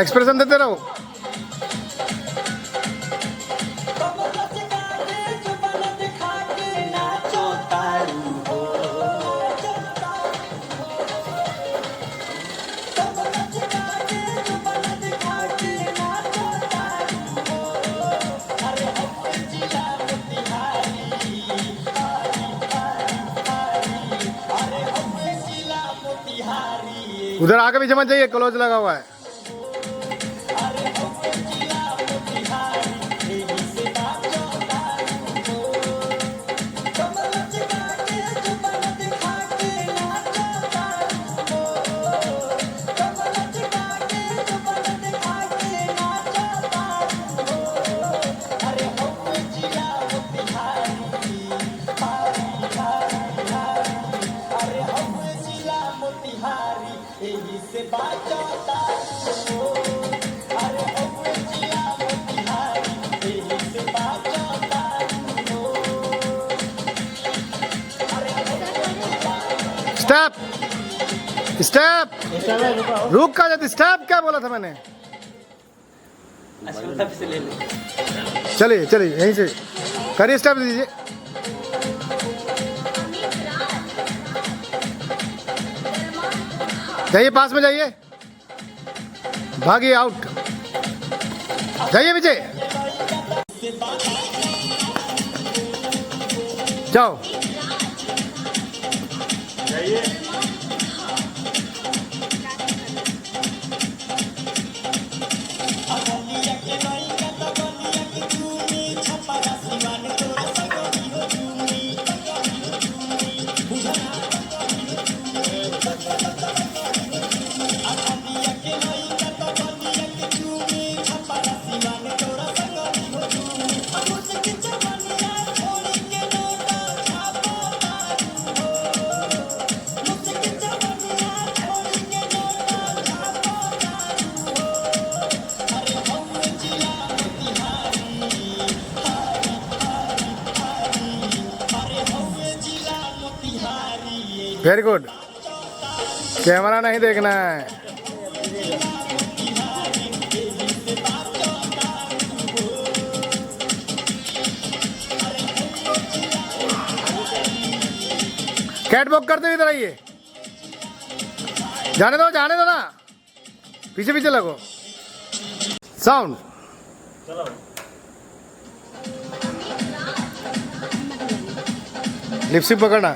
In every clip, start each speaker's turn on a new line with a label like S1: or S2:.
S1: Expression देते रहो। उधर आगे पीछे मत जाइए, क्लोज लगा हुआ है। स्टॉप स्टॉप, रुक का जाती। स्टॉप क्या बोला था मैंने? चलिए चलिए यहीं से करिए, स्टॉप दीजिए। जाइए, पास में जाइए, भागिए, आउट। जाइए विजय, जाओ। Very good. कैमरा नहीं देखना है। कैट वॉक करते हुए इधर आइए। जाने दो ना, पीछे पीछे लगो। साउंड लिपस्टिक पकड़ना।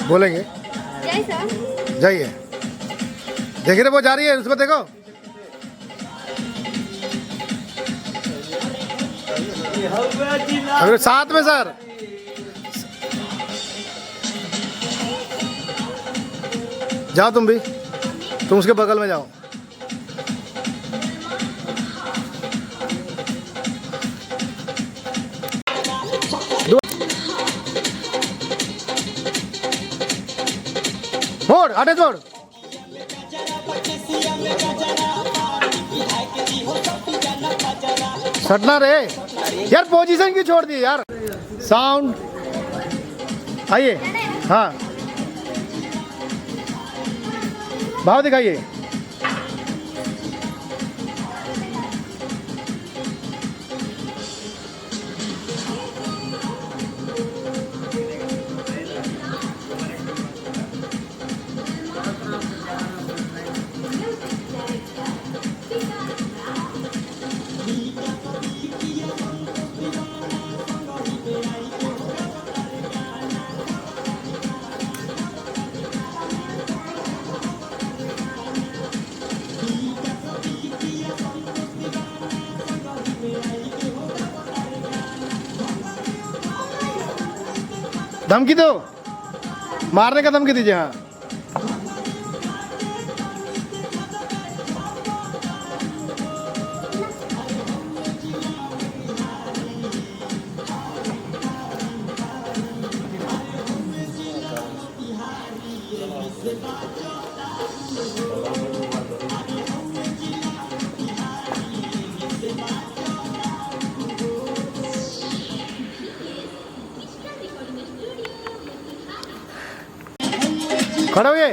S1: बोलेंगे जाइए। देखिए ना वो जा रही है, उसको देखो। अगर साथ में सर, जाओ तुम भी, तुम उसके बगल में जाओ। मोड़ आटे छोड़। सटना रे यार, पोजीशन की छोड़ दी यार। साउंड आइए, हाँ भाव दिखाइए। धमकी दो, मारने का धमकी दीजिए। हाँ खड़े हो गए।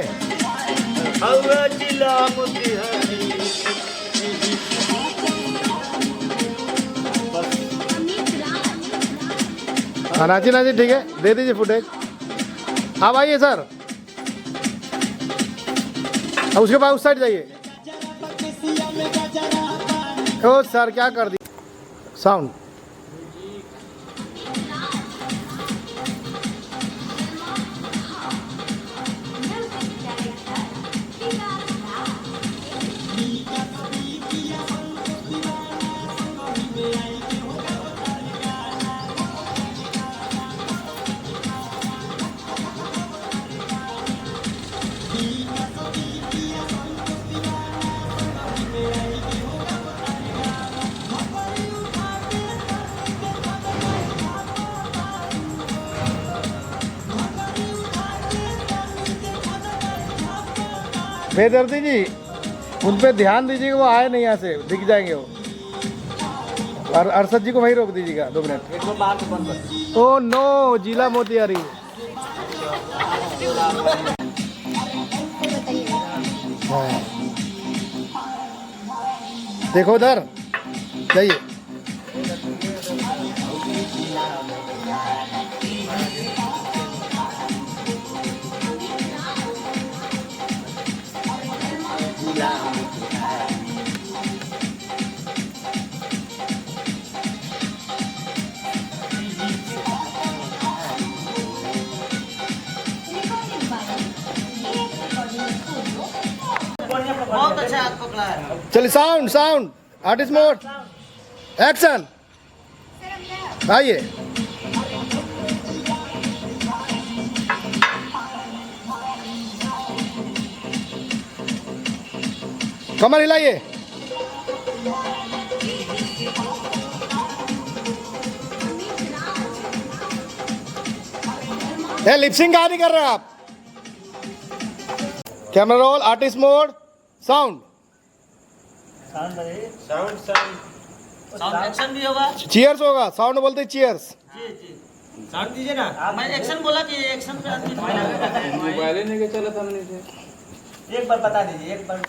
S1: हाँ नाची नाची, ठीक है, दे दीजिए फुटेज। आप आइए सर, अब उसके बाद उस साइड जाइए। ओ सर क्या कर दी। साउंड बेदर्दी जी, उन पे ध्यान दीजिएगा, वो आए नहीं यहाँ से, दिख जाएंगे वो। और अरशद जी को वहीं रोक दीजिएगा 2 मिनट। ओ नो, जिला मोतिहारी। देखो उधर जाइए।
S2: बहुत अच्छा हाथ पकड़ा है।
S1: चलिए sound sound, artist mode, action. आइए, कमर हिलाइए। लिपसिंग कहाँ नहीं कर रहे आप। Camera roll, artist mode, sound.
S2: Sound sound action भी होगा।
S1: चीयर्स होगा, साउंड बोलते चीयर्स।
S2: जी जी साउंड दीजिए ना। मैं एक्शन बोला कि एक्शन पे
S3: मोबाइल ही नहीं चला था हमने से।
S2: एक बार बता दीजिए, एक बार।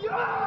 S4: Yeah!